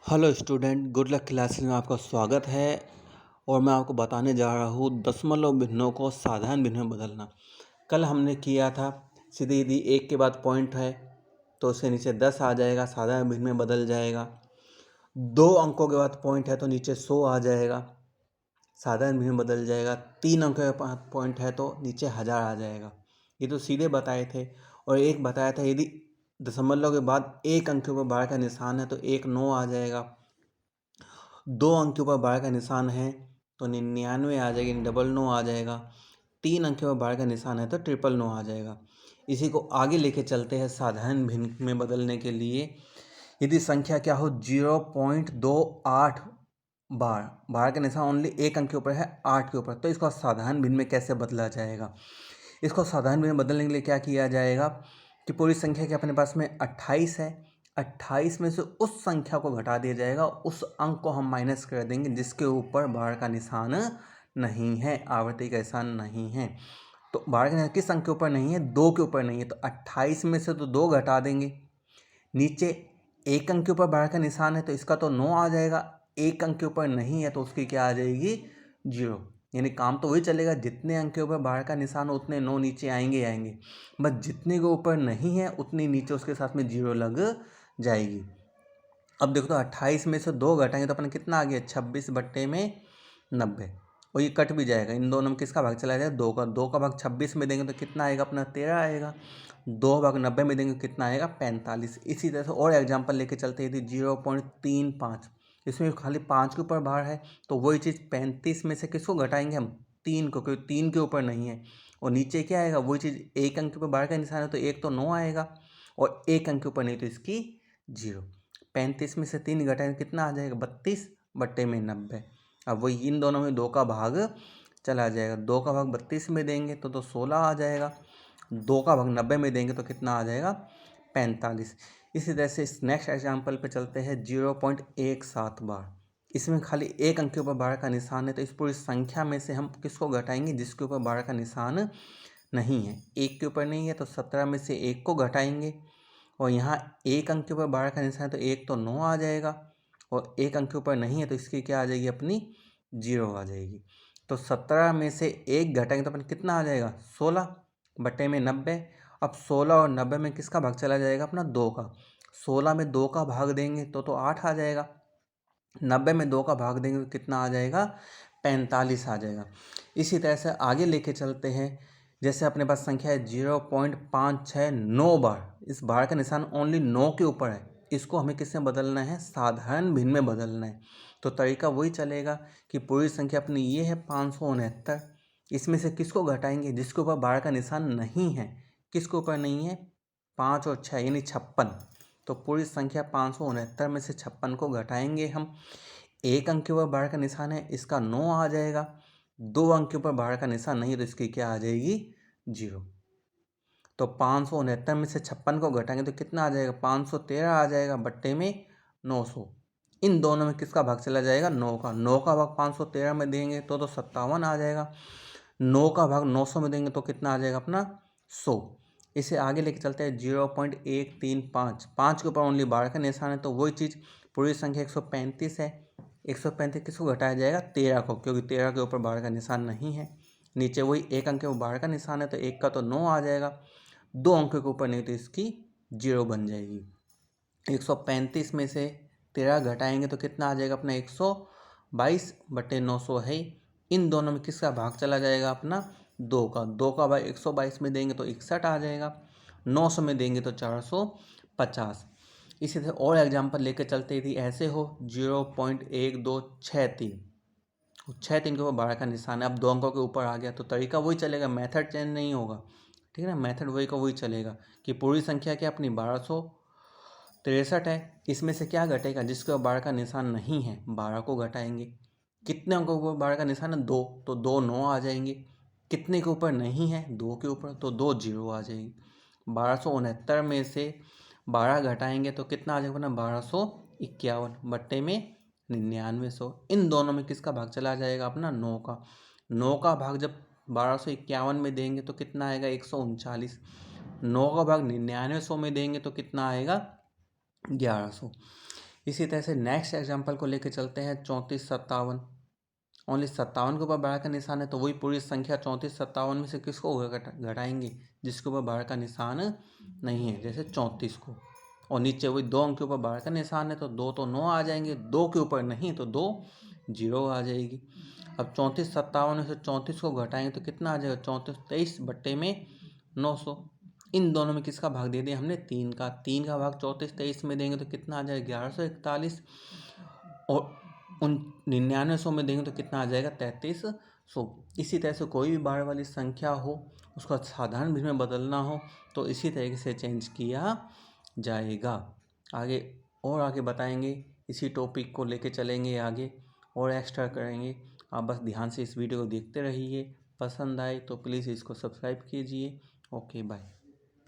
Hello student, good luck classes में आपका स्वागत है। और मैं आपको बताने जा रहा हूँ दशमलव भिन्नों को साधारण भिन्न में बदलना। कल हमने किया था सीधे यदि एक के बाद पॉइंट है तो उसके नीचे 10 आ जाएगा, साधारण भिन्न में बदल जाएगा। 2 अंकों के बाद पॉइंट है तो नीचे 100 आ जाएगा, साधारण भिन्न में बदल जाएगा। 3 अंकों के बाद पॉइंट है तो नीचे 1000 आ जाएगा। ये तो सीधे बताए थे। और एक बताया था यदि दशमलव के बाद 1 अंक के ऊपर बार का निशान है तो 19 आ जाएगा। 2 अंक के ऊपर बार का निशान है तो 99 आ जाएगी, 99 आ जाएगा। 3 अंक के ऊपर बार का निशान है तो 999 आ जाएगा। इसी को आगे लेके चलते हैं साधारण भिन्न में बदलने के लिए। यदि संख्या क्या हो 0.28 बार का निशान ओनली 1 अंक के ऊपर है, 8 के ऊपर, तो इसको साधारण भिन्न में कैसे बदला जाएगा। इसको साधारण भिन्न में बदलने के लिए क्या किया जाएगा कि पूरी संख्या के अपने पास में 28 है, 28 में से उस संख्या को घटा दिया जाएगा, उस अंक को हम माइनस कर देंगे जिसके ऊपर बार का निशान नहीं है, आवर्ती का निशान नहीं है। तो बार का निशान किस अंक के ऊपर नहीं है? 2 के ऊपर नहीं है, तो 28 में से तो 2 घटा देंगे। नीचे 1 अंक के ऊपर बार का निशान है तो इसका तो 9 आ जाएगा। 1 अंक के ऊपर नहीं है तो उसकी क्या आ जाएगी? 0। यानी काम तो वही चलेगा, जितने अंक के ऊपर बार का निशान हो उतने 9 नीचे आएंगे। बस जितने के ऊपर नहीं है उतनी नीचे उसके साथ में 0 लग जाएगी। अब देखो तो 28 में से 2 घटाएंगे तो अपन कितना आ गया? 26/90। और ये कट भी जाएगा, इन दोनों में किसका भाग चला जाएगा? 2 का। 2 का भाग 26 में देंगे तो कितना आएगा? अपना 13 आएगा। 2 भाग 90 में देंगे कितना आएगा? 45। इसी तरह से और एग्जाम्पल लेके चलते हैं। यदि 0.35, इसमें खाली 5 के ऊपर बार है तो वही चीज़ 35 में से किसको घटाएंगे हम? 3 को, क्योंकि 3 के ऊपर नहीं है। और नीचे क्या आएगा? वही चीज़ 1 अंक के ऊपर बार का निशान है तो 1 तो 9 आएगा, और 1 अंक के ऊपर नहीं तो इसकी 0। 35 में से 3 घटाएंगे कितना आ जाएगा? 32/90। अब वही इन दोनों में 2 का भाग चला जाएगा। 2 का भाग 32 में देंगे तो 16 आ जाएगा। 2 का भाग 90 में देंगे तो कितना आ जाएगा? 45। इसी तरह से इस नेक्स्ट एग्जाम्पल पे चलते हैं। 0.17 बार, इसमें खाली 1 अंक के ऊपर बार का निशान है तो इस पूरी संख्या में से हम किसको घटाएंगे? जिसके ऊपर बार का निशान नहीं है। 1 के ऊपर नहीं है तो 17 में से 1 को घटाएंगे, और यहाँ 1 अंक के ऊपर बार का निशान है तो 1 तो 9 आ जाएगा, और 1 अंक के ऊपर नहीं है तो इसकी क्या आ जाएगी? अपनी 0 आ जाएगी। तो 17 में से 1 घटाएंगे तो अपन कितना आ जाएगा? 16/90। अब 16 और 90 में किसका भाग चला जाएगा? अपना 2 का। 16 में 2 का भाग देंगे तो 8 आ जाएगा। 90 में 2 का भाग देंगे तो कितना आ जाएगा? 45 आ जाएगा। इसी तरह से आगे लेके चलते हैं। जैसे अपने पास संख्या है 0.569 बार, इस बार का निशान ओनली 9 के ऊपर है, इसको हमें किसमें बदलना है? साधारण भिन्न में बदलना है। तो तरीका वही चलेगा कि पूरी संख्या अपनी ये है 569, इसमें से किसको घटाएंगे? जिसके ऊपर बार का निशान नहीं है। किसके ऊपर नहीं है? 5 और 6 यानी 56। तो पूरी संख्या 569 में से 56 को घटाएंगे हम। 1 अंक के ऊपर बार का निशान है, इसका 9 आ जाएगा। 2 अंक के ऊपर बार का निशान नहीं है तो इसकी क्या आ जाएगी? 0। तो 569 में से 56 को घटाएंगे तो कितना आ जाएगा? 513 आ जाएगा बट्टे में 900। इन दोनों में किसका भाग चला जाएगा? 9 का। 9 का भाग 513 में देंगे तो 57 आ जाएगा। 9 का भाग 900 में देंगे तो कितना आ जाएगा? अपना 100। इसे आगे लेके चलते हैं। 0.135, 5 के ऊपर ओनली बार का निशान है तो वही चीज़ पूरी संख्या 135 है। 135 किसको घटाया जाएगा? 13 को, क्योंकि 13 के ऊपर बार का निशान नहीं है। नीचे वही 1 अंक के ऊपर बार का निशान है तो 1 का तो 9 आ जाएगा। 2 अंक के ऊपर नहीं तो इसकी 0 बन जाएगी। 135 में से 13 घटाएंगे तो कितना आ जाएगा? अपना 122/900 है। इन दोनों में किसका भाग चला जाएगा? अपना 2 का। 2 का भाग 122 में देंगे तो 61 आ जाएगा। 900 में देंगे तो 450। इसी तरह और एग्जाम्पल लेके चलते यदि ऐसे हो 0.1263, 6 3 के ऊपर बारह का निशान है। अब 2 अंकों के ऊपर आ गया तो तरीका वही चलेगा, मेथड चेंज नहीं होगा। ठीक है ना, मेथड वही का वही चलेगा कि पूरी संख्या क्या अपनी 1263 है। इसमें से क्या घटेगा? जिसके ऊपर बारह का निशान नहीं है 12 को घटाएंगे। कितने अंकों के ऊपर बारह का निशान है? 2, तो 2 9 आ जाएंगे। कितने के ऊपर नहीं है? 2 के ऊपर, तो 2 0 आ जाएगी। 1269 में से 12 घटाएंगे तो कितना आ जाएगा ना? 1251 बट्टे में 9900। इन दोनों में किसका भाग चला जाएगा? अपना 9 का। 9 का भाग जब 1251 में देंगे तो कितना आएगा? 139। 9 का भाग 9900 में देंगे तो कितना आएगा? 1100। इसी तरह से नेक्स्ट एग्जाम्पल को लेके चलते हैं 34 57। ओनली 57 के ऊपर बढ़ा का निशान है, तो वही पूरी संख्या 34 57 में से किसको घटाएंगे, जिसके ऊपर बढ़ा का निशान नहीं है, जैसे 34 को। और नीचे वही 2 अंक के ऊपर बढ़ा का निशान है, तो 2 तो 9 आ जाएंगे, 2 के ऊपर नहीं तो 2 0 आ जाएगी। अब 34 57 में से 34 को घटाएंगे तो कितना आ जाएगा, 34 23 बट्टे में 900। इन दोनों में किसका भाग दे दिया हमने, 3 का। 3 का भाग 34 23 में देंगे तो कितना आ जाएगा, 1141। और उन 9900 में देंगे तो कितना आ जाएगा, 3300। इसी तरह से कोई भी बार वाली संख्या हो, उसको साधारण बीज में बदलना हो तो इसी तरीके से चेंज किया जाएगा। आगे और आगे बताएंगे, इसी टॉपिक को लेके चलेंगे आगे और एक्स्ट्रा करेंगे। आप बस ध्यान से इस वीडियो को देखते रहिए, पसंद आए तो प्लीज़ इसको सब्सक्राइब कीजिए। Okay bye.